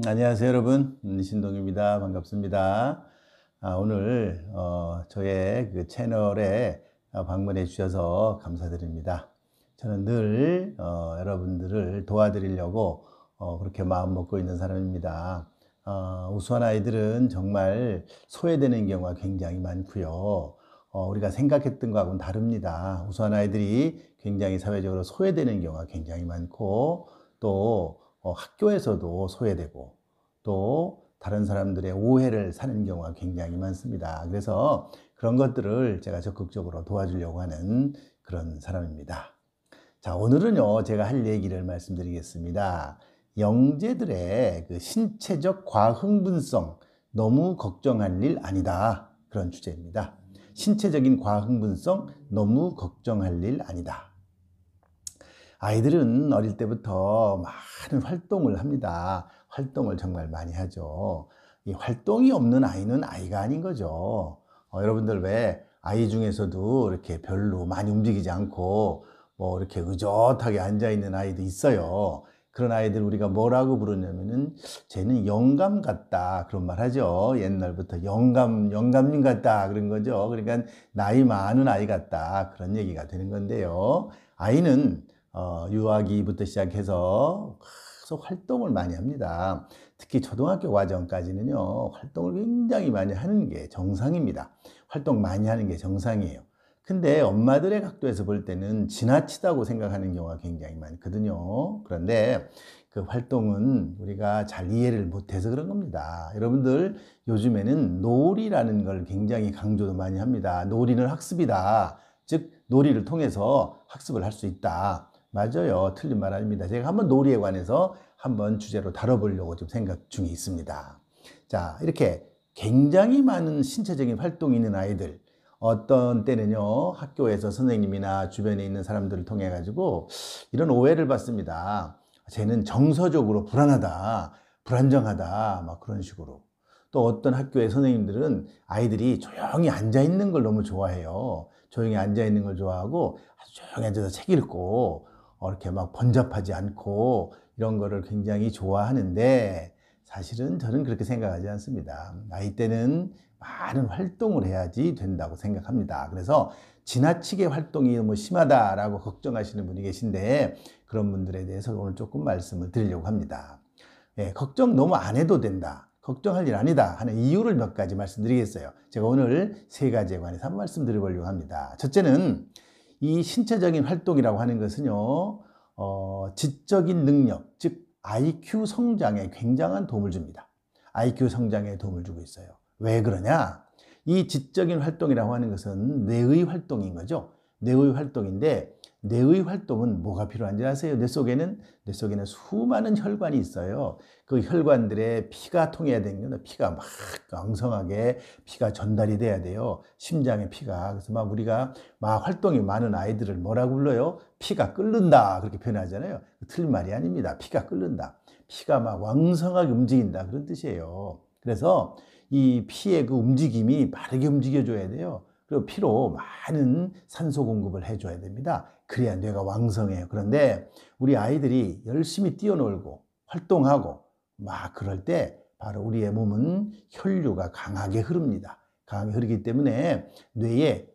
안녕하세요 여러분, 신동입니다. 반갑습니다. 오늘 저의 그 채널에 방문해 주셔서 감사드립니다. 저는 늘 여러분들을 도와드리려고 그렇게 마음 먹고 있는 사람입니다. 우수한 아이들은 정말 소외되는 경우가 굉장히 많고요. 우리가 생각했던 것하고는 다릅니다. 우수한 아이들이 굉장히 사회적으로 소외되는 경우가 굉장히 많고, 또 학교에서도 소외되고, 또 다른 사람들의 오해를 사는 경우가 굉장히 많습니다. 그래서 그런 것들을 제가 적극적으로 도와주려고 하는 그런 사람입니다. 자, 오늘은요, 제가 할 얘기를 말씀드리겠습니다. 영재들의 그 신체적 과흥분성, 너무 걱정할 일 아니다. 그런 주제입니다. 신체적인 과흥분성, 너무 걱정할 일 아니다. 아이들은 어릴 때부터 많은 활동을 합니다. 활동을 정말 많이 하죠. 이 활동이 없는 아이는 아이가 아닌 거죠. 여러분들 왜 아이 중에서도 이렇게 별로 많이 움직이지 않고 뭐 이렇게 의젓하게 앉아 있는 아이도 있어요. 그런 아이들 우리가 뭐라고 부르냐면은 쟤는 영감 같다 그런 말 하죠. 옛날부터 영감님 같다 그런 거죠. 그러니까 나이 많은 아이 같다 그런 얘기가 되는 건데요. 아이는 유아기부터 시작해서 계속 활동을 많이 합니다. 특히 초등학교 과정까지는요, 활동을 굉장히 많이 하는 게 정상입니다. 활동 많이 하는 게 정상이에요. 근데 엄마들의 각도에서 볼 때는 지나치다고 생각하는 경우가 굉장히 많거든요. 그런데 그 활동은 우리가 잘 이해를 못해서 그런 겁니다. 여러분들 요즘에는 놀이라는 걸 굉장히 강조도 많이 합니다. 놀이는 학습이다. 즉 놀이를 통해서 학습을 할 수 있다. 맞아요. 틀린 말 아닙니다. 제가 한번 놀이에 관해서 한번 주제로 다뤄보려고 좀 생각 중에 있습니다. 자, 이렇게 굉장히 많은 신체적인 활동이 있는 아이들, 어떤 때는요, 학교에서 선생님이나 주변에 있는 사람들을 통해 가지고 이런 오해를 받습니다. 쟤는 정서적으로 불안하다, 불안정하다, 막 그런 식으로. 또 어떤 학교의 선생님들은 아이들이 조용히 앉아 있는 걸 너무 좋아해요. 조용히 앉아 있는 걸 좋아하고 아주 조용히 앉아서 책 읽고 이렇게 막 번잡하지 않고 이런 거를 굉장히 좋아하는데, 사실은 저는 그렇게 생각하지 않습니다. 아이 때는 많은 활동을 해야지 된다고 생각합니다. 그래서 지나치게 활동이 너무 심하다라고 걱정하시는 분이 계신데, 그런 분들에 대해서 오늘 조금 말씀을 드리려고 합니다. 걱정 너무 안 해도 된다, 걱정할 일 아니다 하는 이유를 몇 가지 말씀드리겠어요. 제가 오늘 세 가지에 관해서 한 말씀 드려보려고 합니다. 첫째는 이 신체적인 활동이라고 하는 것은요, 지적인 능력, 즉 IQ 성장에 굉장한 도움을 줍니다. IQ 성장에 도움을 주고 있어요. 왜 그러냐? 이 지적인 활동이라고 하는 것은 뇌의 활동인 거죠. 뇌의 활동인데, 뇌의 활동은 뭐가 필요한지 아세요? 뇌 속에는 수많은 혈관이 있어요. 그 혈관들에 피가 통해야 되는 거는 피가 막 왕성하게 피가 전달이 돼야 돼요. 심장에 피가. 그래서 막 우리가 막 활동이 많은 아이들을 뭐라고 불러요? 피가 끓는다 그렇게 표현하잖아요. 틀린 말이 아닙니다. 피가 끓는다. 피가 막 왕성하게 움직인다 그런 뜻이에요. 그래서 이 피의 그 움직임이 빠르게 움직여줘야 돼요. 그리고 피로 많은 산소 공급을 해줘야 됩니다. 그래야 뇌가 왕성해요. 그런데 우리 아이들이 열심히 뛰어놀고 활동하고 막 그럴 때 바로 우리의 몸은 혈류가 강하게 흐릅니다. 강하게 흐르기 때문에 뇌에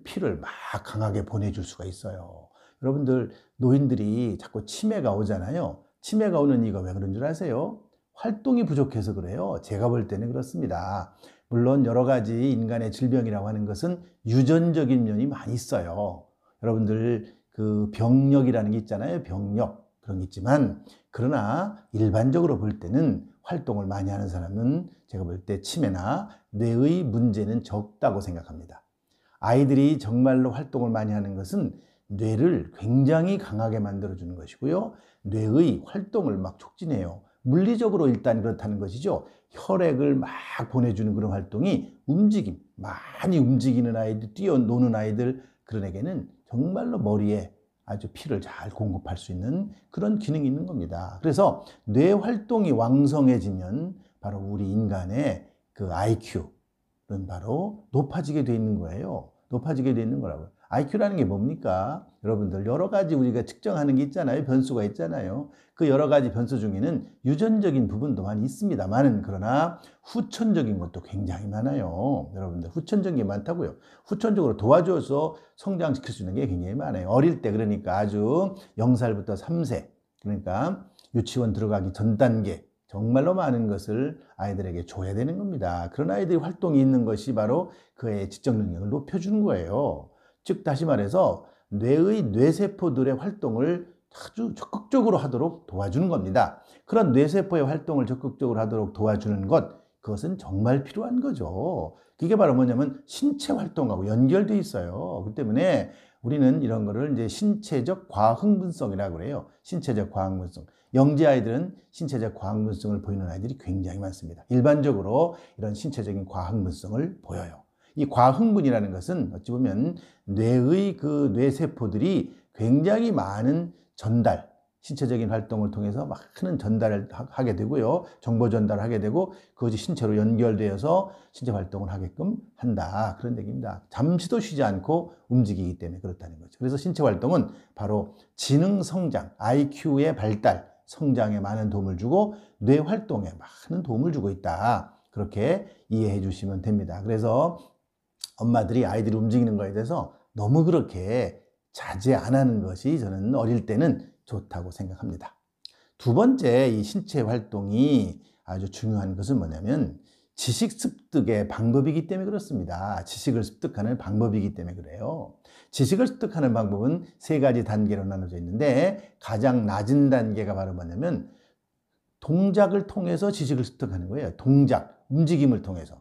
피를 막 강하게 보내줄 수가 있어요. 여러분들 노인들이 자꾸 치매가 오잖아요. 치매가 오는 이유가 왜 그런 줄 아세요? 활동이 부족해서 그래요. 제가 볼 때는 그렇습니다. 물론 여러 가지 인간의 질병이라고 하는 것은 유전적인 면이 많이 있어요. 여러분들 그 병력이라는 게 있잖아요. 병력. 그런 게 있지만, 그러나 일반적으로 볼 때는 활동을 많이 하는 사람은 제가 볼 때 치매나 뇌의 문제는 적다고 생각합니다. 아이들이 정말로 활동을 많이 하는 것은 뇌를 굉장히 강하게 만들어주는 것이고요. 뇌의 활동을 막 촉진해요. 물리적으로 일단 그렇다는 것이죠. 혈액을 막 보내주는 그런 활동이 많이 움직이는 아이들, 뛰어노는 아이들, 그런 에게는 정말로 머리에 아주 피를 잘 공급할 수 있는 그런 기능이 있는 겁니다. 그래서 뇌 활동이 왕성해지면 바로 우리 인간의 그 IQ는 바로 높아지게 돼 있는 거예요. 높아지게 돼 있는 거라고요. IQ라는 게 뭡니까? 여러분들 여러 가지 우리가 측정하는 게 있잖아요. 변수가 있잖아요. 그 여러 가지 변수 중에는 유전적인 부분도 많이 있습니다만 그러나 후천적인 것도 굉장히 많아요. 여러분들 후천적인 게 많다고요. 후천적으로 도와줘서 성장시킬 수 있는 게 굉장히 많아요. 어릴 때 그러니까 아주 0살부터 3세 그러니까 유치원 들어가기 전 단계 정말로 많은 것을 아이들에게 줘야 되는 겁니다. 그런 아이들이 활동이 있는 것이 바로 그의 지적 능력을 높여주는 거예요. 즉 다시 말해서 뇌의 뇌세포들의 활동을 아주 적극적으로 하도록 도와주는 겁니다. 그런 뇌세포의 활동을 적극적으로 하도록 도와주는 것, 그것은 정말 필요한 거죠. 그게 바로 뭐냐면 신체 활동하고 연결되어 있어요. 그렇기 때문에 우리는 이런 거를 이제 신체적 과흥분성이라고 그래요. 신체적 과흥분성. 영재 아이들은 신체적 과흥분성을 보이는 아이들이 굉장히 많습니다. 일반적으로 이런 신체적인 과흥분성을 보여요. 이 과흥분이라는 것은 어찌 보면 뇌의 그 뇌세포들이 굉장히 많은 전달, 신체적인 활동을 통해서 많은 전달을 하게 되고요. 정보 전달을 하게 되고 그것이 신체로 연결되어서 신체 활동을 하게끔 한다. 그런 얘기입니다. 잠시도 쉬지 않고 움직이기 때문에 그렇다는 거죠. 그래서 신체 활동은 바로 지능 성장, IQ의 발달, 성장에 많은 도움을 주고 뇌 활동에 많은 도움을 주고 있다. 그렇게 이해해 주시면 됩니다. 그래서 엄마들이 아이들이 움직이는 거에 대해서 너무 그렇게 자제 안 하는 것이 저는 어릴 때는 좋다고 생각합니다. 두 번째, 이 신체 활동이 아주 중요한 것은 뭐냐면 지식 습득의 방법이기 때문에 그렇습니다. 지식을 습득하는 방법이기 때문에 그래요. 지식을 습득하는 방법은 세 가지 단계로 나눠져 있는데 가장 낮은 단계가 바로 뭐냐면 동작을 통해서 지식을 습득하는 거예요. 동작, 움직임을 통해서.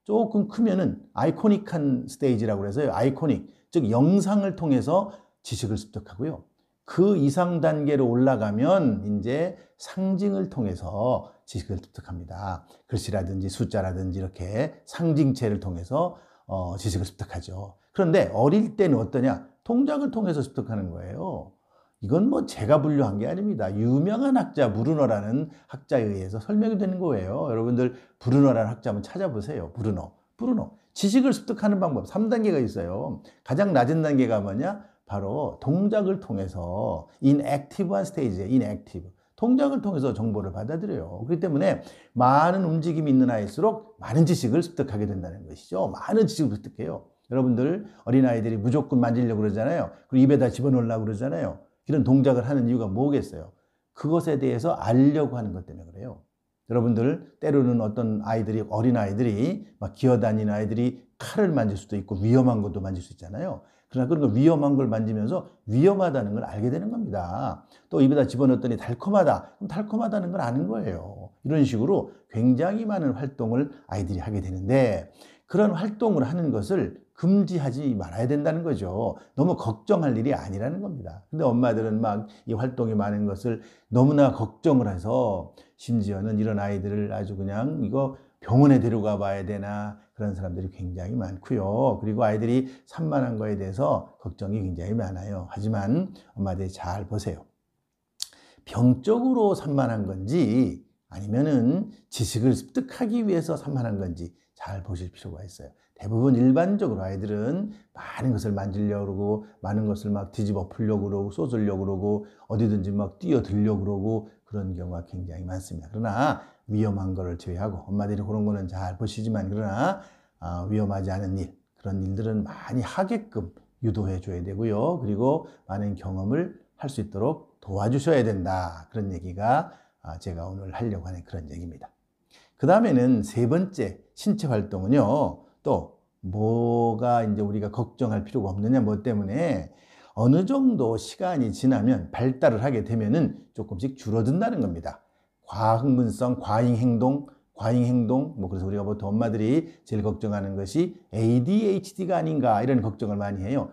조금 크면은 아이코닉한 스테이지라고 해서 아이코닉, 즉 영상을 통해서 지식을 습득하고요. 그 이상 단계로 올라가면 이제 상징을 통해서 지식을 습득합니다. 글씨라든지 숫자라든지 이렇게 상징체를 통해서 지식을 습득하죠. 그런데 어릴 때는 어떠냐? 동작을 통해서 습득하는 거예요. 이건 뭐 제가 분류한 게 아닙니다. 유명한 학자 브루너라는 학자에 의해서 설명이 되는 거예요. 여러분들 브루너라는 학자 한번 찾아보세요. 브루너. 지식을 습득하는 방법 3단계가 있어요. 가장 낮은 단계가 뭐냐? 바로 동작을 통해서 인액티브한 스테이지예요. 인액티브. 동작을 통해서 정보를 받아들여요. 그렇기 때문에 많은 움직임이 있는 아이일수록 많은 지식을 습득하게 된다는 것이죠. 많은 지식을 습득해요. 여러분들 어린아이들이 무조건 만지려고 그러잖아요. 그리고 입에다 집어넣으려고 그러잖아요. 이런 동작을 하는 이유가 뭐겠어요? 그것에 대해서 알려고 하는 것 때문에 그래요. 여러분들 때로는 어떤 아이들이 어린아이들이 막 기어다니는 아이들이 칼을 만질 수도 있고 위험한 것도 만질 수 있잖아요. 그러나 그런 거 위험한 걸 만지면서 위험하다는 걸 알게 되는 겁니다. 또 입에다 집어넣었더니 달콤하다. 그럼 달콤하다는 걸 아는 거예요. 이런 식으로 굉장히 많은 활동을 아이들이 하게 되는데 그런 활동을 하는 것을 금지하지 말아야 된다는 거죠. 너무 걱정할 일이 아니라는 겁니다. 근데 엄마들은 막 이 활동이 많은 것을 너무나 걱정을 해서 심지어는 이런 아이들을 아주 그냥 이거 병원에 데려가 봐야 되나 그런 사람들이 굉장히 많고요. 그리고 아이들이 산만한 거에 대해서 걱정이 굉장히 많아요. 하지만 엄마들이 잘 보세요. 병적으로 산만한 건지 아니면은 지식을 습득하기 위해서 산만한 건지 잘 보실 필요가 있어요. 대부분 일반적으로 아이들은 많은 것을 만지려고 그러고 많은 것을 막 뒤집어 풀려고 그러고 쏟으려고 그러고 어디든지 막 뛰어들려고 그러고 그런 경우가 굉장히 많습니다. 그러나 위험한 거를 제외하고 엄마들이 그런 거는 잘 보시지만 그러나 위험하지 않은 일 그런 일들은 많이 하게끔 유도해 줘야 되고요. 그리고 많은 경험을 할 수 있도록 도와주셔야 된다. 그런 얘기가 제가 오늘 하려고 하는 그런 얘기입니다. 그 다음에는 세 번째 신체 활동은요. 또 뭐가 이제 우리가 걱정할 필요가 없느냐 뭐 때문에 어느 정도 시간이 지나면 발달을 하게 되면은 조금씩 줄어든다는 겁니다. 과흥분성, 과잉행동, 뭐 그래서 우리가 보통 엄마들이 제일 걱정하는 것이 ADHD가 아닌가 이런 걱정을 많이 해요.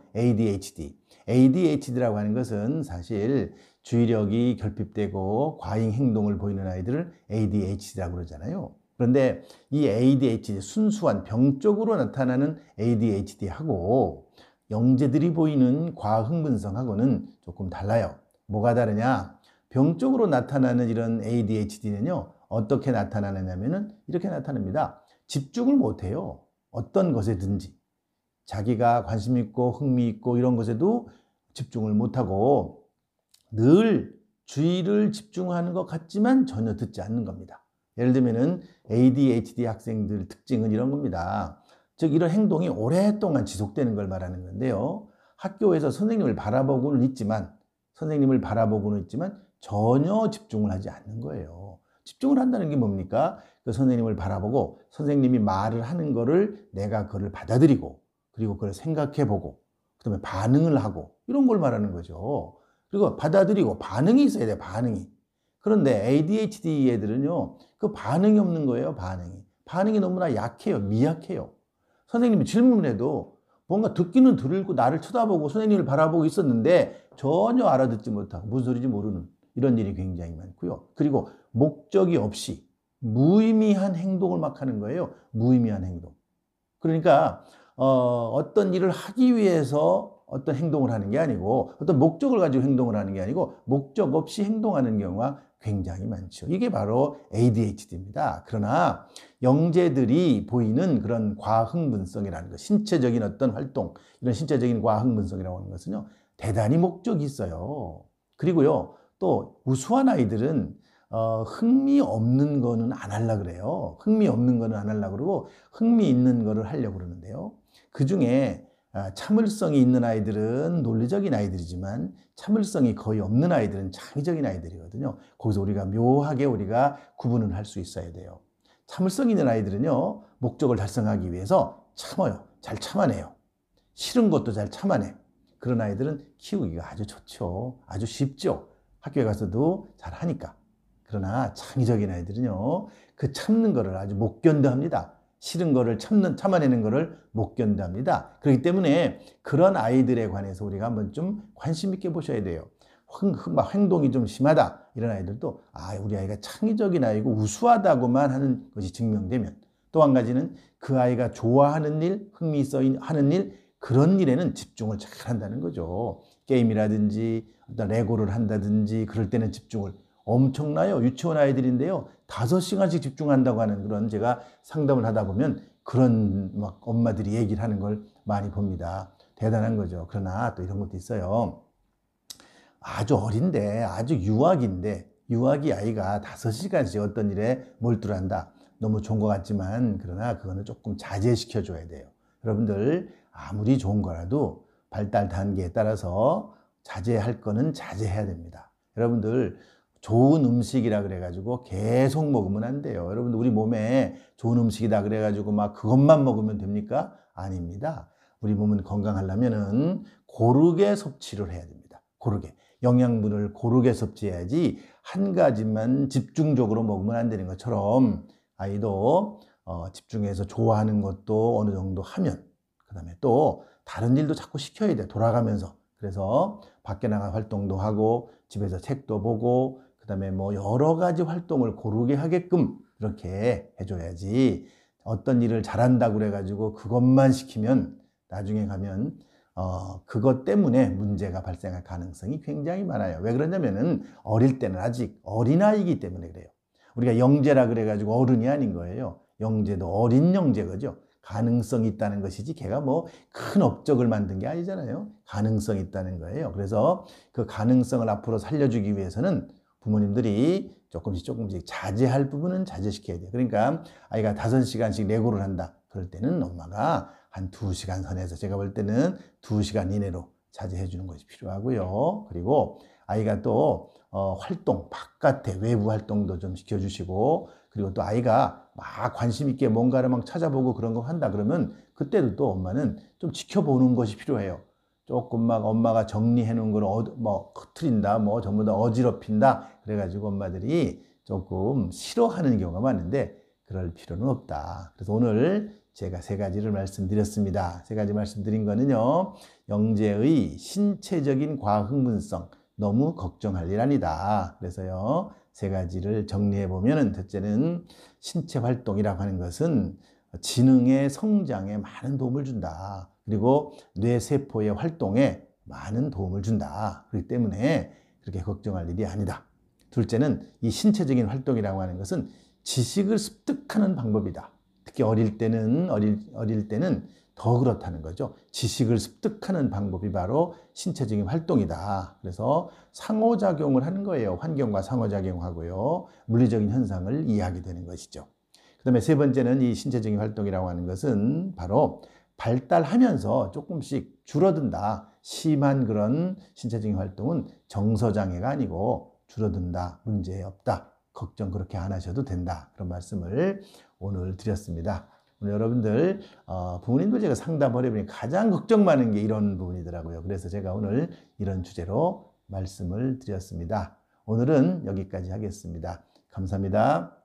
ADHD라고 하는 것은 사실 주의력이 결핍되고 과잉행동을 보이는 아이들을 ADHD라고 그러잖아요. 그런데 이 ADHD, 순수한 병적으로 나타나는 ADHD하고 영재들이 보이는 과흥분성하고는 조금 달라요. 뭐가 다르냐? 병적으로 나타나는 이런 ADHD는요, 어떻게 나타나느냐면은 이렇게 나타납니다. 집중을 못해요. 어떤 것에든지. 자기가 관심 있고 흥미 있고 이런 것에도 집중을 못하고 늘 주의를 집중하는 것 같지만 전혀 듣지 않는 겁니다. 예를 들면은 ADHD 학생들 특징은 이런 겁니다. 즉 이런 행동이 오랫동안 지속되는 걸 말하는 건데요. 학교에서 선생님을 바라보고는 있지만 전혀 집중을 하지 않는 거예요. 집중을 한다는 게 뭡니까? 그 선생님을 바라보고 선생님이 말을 하는 거를 내가 그걸 받아들이고 그리고 그걸 생각해 보고 그다음에 반응을 하고 이런 걸 말하는 거죠. 그리고 받아들이고 반응이 있어야 돼요. 반응이. 그런데 ADHD 애들은요. 그 반응이 없는 거예요. 반응이 너무나 약해요. 미약해요. 선생님이 질문을 해도 뭔가 듣기는 들고 나를 쳐다보고 선생님을 바라보고 있었는데 전혀 알아듣지 못하고 무슨 소리인지 모르는 이런 일이 굉장히 많고요. 그리고 목적이 없이 무의미한 행동을 막 하는 거예요. 무의미한 행동. 그러니까 어떤 일을 하기 위해서 어떤 행동을 하는 게 아니고 어떤 목적을 가지고 행동을 하는 게 아니고 목적 없이 행동하는 경우가 굉장히 많죠. 이게 바로 ADHD입니다. 그러나 영재들이 보이는 그런 과흥분성이라는 것, 신체적인 어떤 활동, 이런 신체적인 과흥분성이라고 하는 것은요, 대단히 목적이 있어요. 그리고요, 또 우수한 아이들은 흥미 없는 거는 안 하려고 그래요. 흥미 없는 거는 안 하려고 그러고 흥미 있는 거를 하려고 그러는데요. 그 중에 참을성이 있는 아이들은 논리적인 아이들이지만 참을성이 거의 없는 아이들은 창의적인 아이들이거든요. 거기서 우리가 묘하게 구분을 할 수 있어야 돼요. 참을성 있는 아이들은요, 목적을 달성하기 위해서 참아요. 잘 참아내요. 싫은 것도 잘 참아내. 그런 아이들은 키우기가 아주 좋죠. 아주 쉽죠. 학교에 가서도 잘 하니까. 그러나 창의적인 아이들은요, 그 참는 거를 아주 못 견뎌합니다. 싫은 거를 참아내는 거를 못 견뎌합니다. 그렇기 때문에 그런 아이들에 관해서 우리가 한번 좀 관심 있게 보셔야 돼요. 행동이 좀 심하다 이런 아이들도 우리 아이가 창의적인 아이고 우수하다고만 하는 것이 증명되면, 또 한 가지는 그 아이가 좋아하는 일, 흥미 있어 하는 일, 그런 일에는 집중을 잘 한다는 거죠. 게임이라든지 어떤 레고를 한다든지 그럴 때는 집중을 엄청나요. 유치원 아이들인데요. 5시간씩 집중한다고 하는 그런, 제가 상담을 하다 보면 그런 막 엄마들이 얘기를 하는 걸 많이 봅니다. 대단한 거죠. 그러나 또 이런 것도 있어요. 아주 어린데, 아주 유아기 아이가 5시간씩 어떤 일에 몰두한다. 너무 좋은 것 같지만, 그러나 그거는 조금 자제시켜 줘야 돼요. 여러분들, 아무리 좋은 거라도 발달 단계에 따라서 자제할 거는 자제해야 됩니다. 여러분들, 좋은 음식이라 그래가지고 계속 먹으면 안 돼요. 여러분들, 우리 몸에 좋은 음식이다 그래가지고 막 그것만 먹으면 됩니까? 아닙니다. 우리 몸은 건강하려면은 고르게 섭취를 해야 됩니다. 고르게. 영양분을 고르게 섭취해야지 한 가지만 집중적으로 먹으면 안 되는 것처럼 아이도 집중해서 좋아하는 것도 어느 정도 하면, 그 다음에 또 다른 일도 자꾸 시켜야 돼요. 돌아가면서. 그래서 밖에 나가 활동도 하고 집에서 책도 보고 그 다음에 뭐 여러 가지 활동을 고르게 하게끔 이렇게 해줘야지, 어떤 일을 잘한다고 그래가지고 그것만 시키면 나중에 가면 그것 때문에 문제가 발생할 가능성이 굉장히 많아요. 왜 그러냐면은 어릴 때는 아직 어린아이이기 때문에 그래요. 우리가 영재라 그래가지고 어른이 아닌 거예요. 영재도 어린 영재거죠. 가능성이 있다는 것이지 걔가 뭐 큰 업적을 만든 게 아니잖아요. 가능성이 있다는 거예요. 그래서 그 가능성을 앞으로 살려주기 위해서는 부모님들이 조금씩 자제할 부분은 자제시켜야 돼요. 그러니까 아이가 5시간씩 레고를 한다. 그럴 때는 엄마가 한 2시간 선에서, 제가 볼 때는 2시간 이내로 자제해 주는 것이 필요하고요. 그리고 아이가 또 활동, 바깥에 외부 활동도 좀 시켜주시고, 그리고 또 아이가 막 관심 있게 뭔가를 막 찾아보고 그런 거 한다 그러면 그때도 또 엄마는 좀 지켜보는 것이 필요해요. 조금 막 엄마가 정리해 놓은 걸 뭐 흐트린다, 뭐 전부 다 어지럽힌다 그래가지고 엄마들이 조금 싫어하는 경우가 많은데 그럴 필요는 없다. 그래서 오늘 제가 3가지를 말씀드렸습니다. 3가지 말씀드린 거는요, 영재의 신체적인 과흥분성 너무 걱정할 일 아니다. 그래서요, 3가지를 정리해 보면은, 첫째는 신체 활동이라고 하는 것은 지능의 성장에 많은 도움을 준다. 그리고 뇌세포의 활동에 많은 도움을 준다. 그렇기 때문에 그렇게 걱정할 일이 아니다. 둘째는 이 신체적인 활동이라고 하는 것은 지식을 습득하는 방법이다. 특히 어릴 때는 더 그렇다는 거죠. 지식을 습득하는 방법이 바로 신체적인 활동이다. 그래서 상호작용을 하는 거예요. 환경과 상호작용하고요. 물리적인 현상을 이해하게 되는 것이죠. 그 다음에 세 번째는 이 신체적인 활동이라고 하는 것은 바로 발달하면서 조금씩 줄어든다. 심한 그런 신체적인 활동은 정서장애가 아니고 줄어든다. 문제 없다. 걱정 그렇게 안 하셔도 된다. 그런 말씀을 오늘 드렸습니다. 오늘 여러분들 부모님들 제가 상담을 해보니 가장 걱정 많은 게 이런 부분이더라고요. 그래서 제가 오늘 이런 주제로 말씀을 드렸습니다. 오늘은 여기까지 하겠습니다. 감사합니다.